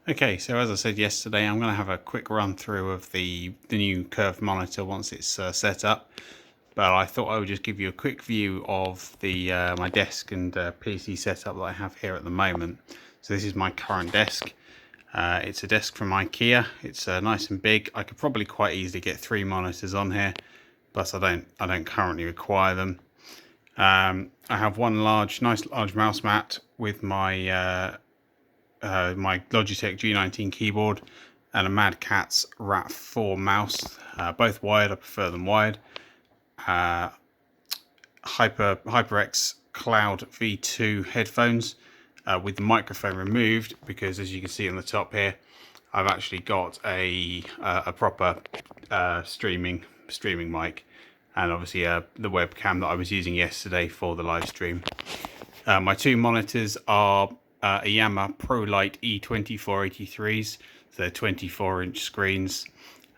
Okay, so as I said yesterday, I'm going to have a quick run through of the new curved monitor once it's set up. But I thought I would just give you a quick view of the my desk and PC setup that I have here at the moment. So this is my current desk. It's a desk from IKEA. It's nice and big. I could probably quite easily get 3 monitors on here, but I don't currently require them. I have one nice large mouse mat with my my Logitech G19 keyboard and a Mad Catz RAT4 mouse, both wired. I prefer them wired. HyperX Cloud V2 headphones with the microphone removed, because as you can see on the top here, I've actually got a proper streaming mic, and obviously the webcam that I was using yesterday for the live stream. My 2 monitors are a Yamaha ProLite E2483s. So they're 24-inch screens.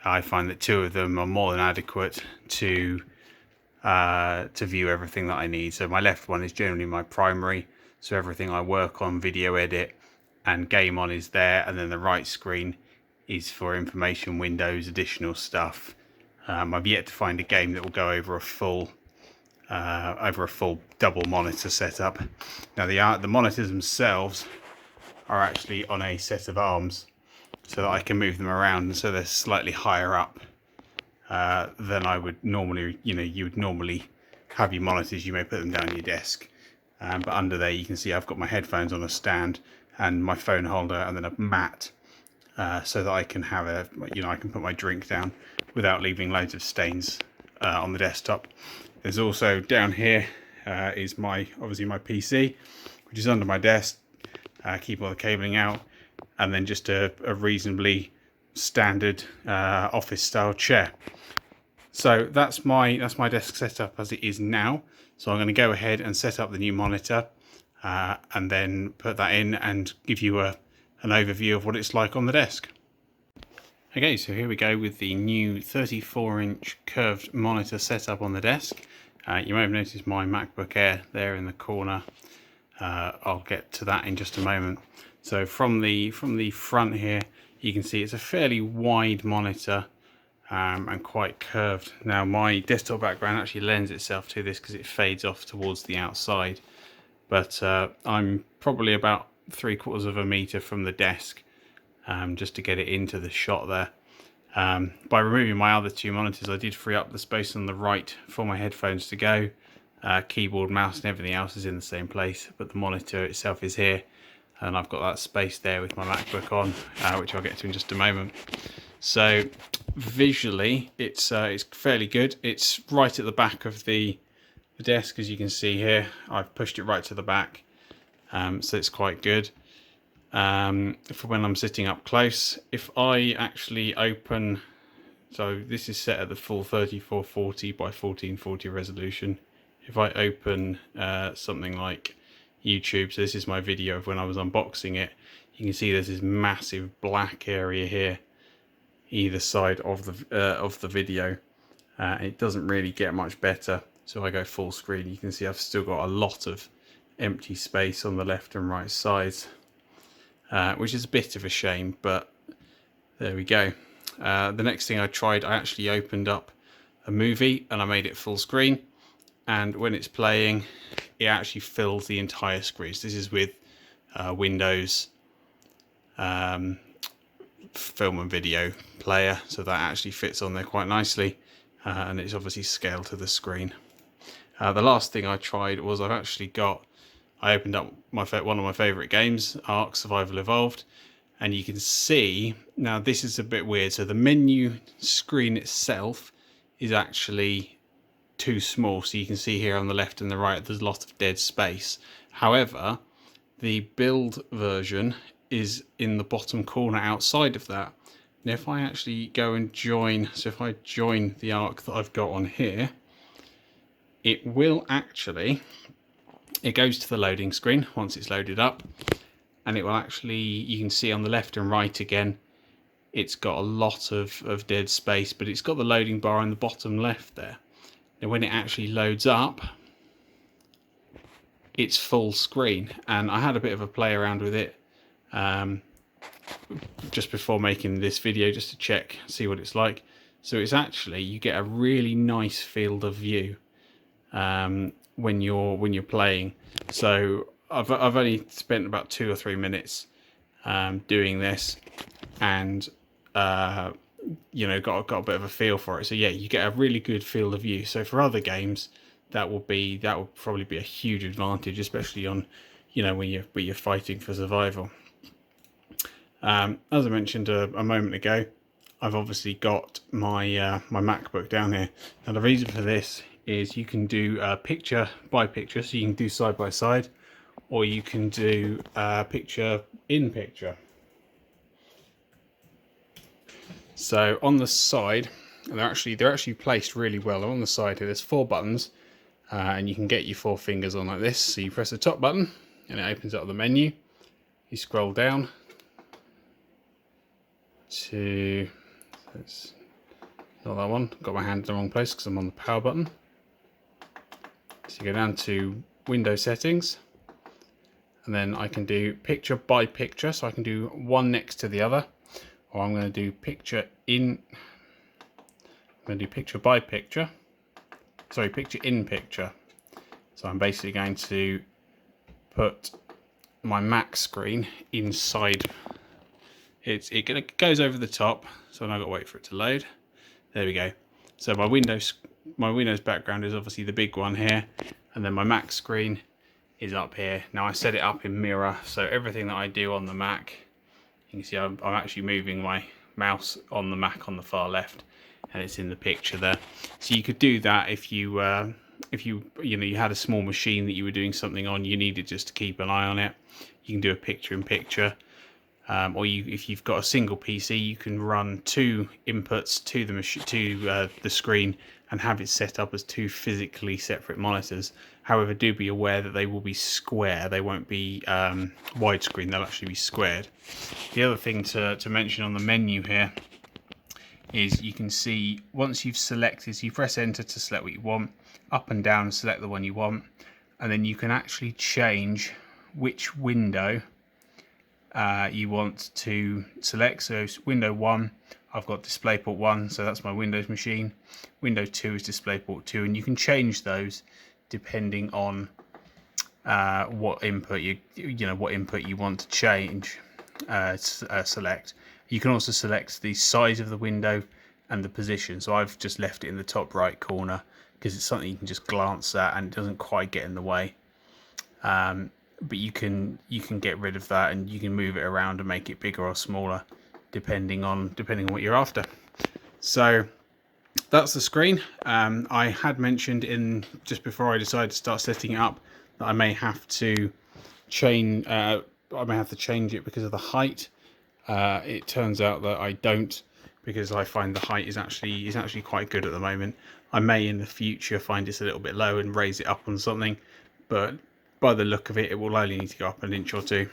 I find that 2 of them are more than adequate to view everything that I need. So my left one is generally my primary, so everything I work on, video edit and game on is there, and then the right screen is for information windows, additional stuff. I've yet to find a game that will go over a full double monitor setup. Now the monitors themselves are actually on a set of arms, so that I can move them around, and so they're slightly higher up than I would normally. You would normally have your monitors, you may put them down your desk, but under there you can see I've got my headphones on a stand and my phone holder, and then a mat, so that I can have I can put my drink down without leaving loads of stains on the desktop. There's also down here is obviously my PC, which is under my desk. Keep all the cabling out, and then just a reasonably standard office style chair. So that's my desk setup as it is now. So I'm going to go ahead and set up the new monitor, and then put that in and give you an overview of what it's like on the desk. Okay, so here we go with the new 34-inch curved monitor setup on the desk. You may have noticed my MacBook Air there in the corner. I'll get to that in just a moment. So from the front here, you can see it's a fairly wide monitor, and quite curved. Now my desktop background actually lends itself to this because it fades off towards the outside, but I'm probably about 3/4 of a meter from the desk, just to get it into the shot there. By removing my other 2 monitors, I did free up the space on the right for my headphones to go. Keyboard, mouse and everything else is in the same place, but the monitor itself is here, and I've got that space there with my MacBook on, which I'll get to in just a moment. So visually it's fairly good. It's right at the back of the desk, as you can see here. I've pushed it right to the back, so it's quite good. For when I'm sitting up close, if I actually open, so this is set at the full 3440 by 1440 resolution. If I open something like YouTube, so this is my video of when I was unboxing it, you can see there's this massive black area here either side of the video. It doesn't really get much better. So I go full screen, you can see I've still got a lot of empty space on the left and right sides, which is a bit of a shame, but there we go. The next thing I tried, I actually opened up a movie and I made it full screen, and when it's playing it actually fills the entire screen. So this is with Windows film and video player, so that actually fits on there quite nicely, and it's obviously scaled to the screen. The last thing I tried was I opened up one of my favourite games, Ark Survival Evolved, and you can see, now this is a bit weird, so the menu screen itself is actually too small, so you can see here on the left and the right there's a lot of dead space. However, the build version is in the bottom corner outside of that. Now if I actually go and join, so if I join the Ark that I've got on here, it will actually, it goes to the loading screen once it's loaded up, and it will actually, you can see on the left and right again, it's got a lot of dead space, but it's got the loading bar on the bottom left there. Now when it actually loads up, it's full screen, and I had a bit of a play around with it just before making this video, just to check, see what it's like. So it's actually, you get a really nice field of view when you're playing. So I've only spent about 2 or 3 minutes doing this, and you know, got a bit of a feel for it. So yeah, you get a really good field of view. So for other games, that will probably be a huge advantage, especially on, you know, when you're fighting for survival. As I mentioned a moment ago, I've obviously got my my MacBook down here. Now the reason for this is you can do picture by picture, so you can do side by side, or you can do picture in picture. So on the side, they're actually placed really well. On the side here, there's 4 buttons, and you can get your 4 fingers on like this. So you press the top button, and it opens up the menu. You scroll down to, that's not that one. Got my hand in the wrong place because I'm on the power button. So you go down to window settings, and then I can do picture by picture. So I can do one next to the other. Or I'm going to do picture in picture in picture. So I'm basically going to put my Mac screen inside. It goes over the top, so I've got to wait for it to load. There we go. So my Windows background is obviously the big one here, and then my Mac screen is up here. Now I set it up in mirror, so everything that I do on the Mac, you can see I'm actually moving my mouse on the Mac on the far left, and it's in the picture there. So you could do that if you had a small machine that you were doing something on, you needed just to keep an eye on it. You can do a picture in picture, or if you've got a single PC, you can run 2 inputs to the screen and have it set up as 2 physically separate monitors. However, do be aware that they will be square. They won't be widescreen. They'll actually be squared. The other thing to mention on the menu here is you can see once you've selected, so you press enter to select what you want, up and down select the one you want, and then you can actually change which window you want to select. So window 1, I've got DisplayPort 1, so that's my Windows machine. Window 2 is DisplayPort 2, and you can change those depending on what input you want to change, select. You can also select the size of the window and the position. So I've just left it in the top right corner because it's something you can just glance at and it doesn't quite get in the way. But you can get rid of that, and you can move it around and make it bigger or smaller depending on what you're after. So that's the screen. I had mentioned just before I decided to start setting it up that I may have to change it because of the height. It turns out that I don't, because I find the height is actually quite good at the moment. I may in the future find it's a little bit low and raise it up on something, but by the look of it, it will only need to go up an inch or 2.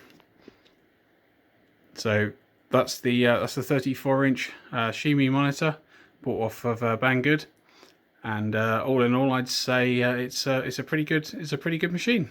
So that's the 34-inch Xiaomi monitor, bought off of Banggood, and all in all, I'd say it's a pretty good machine.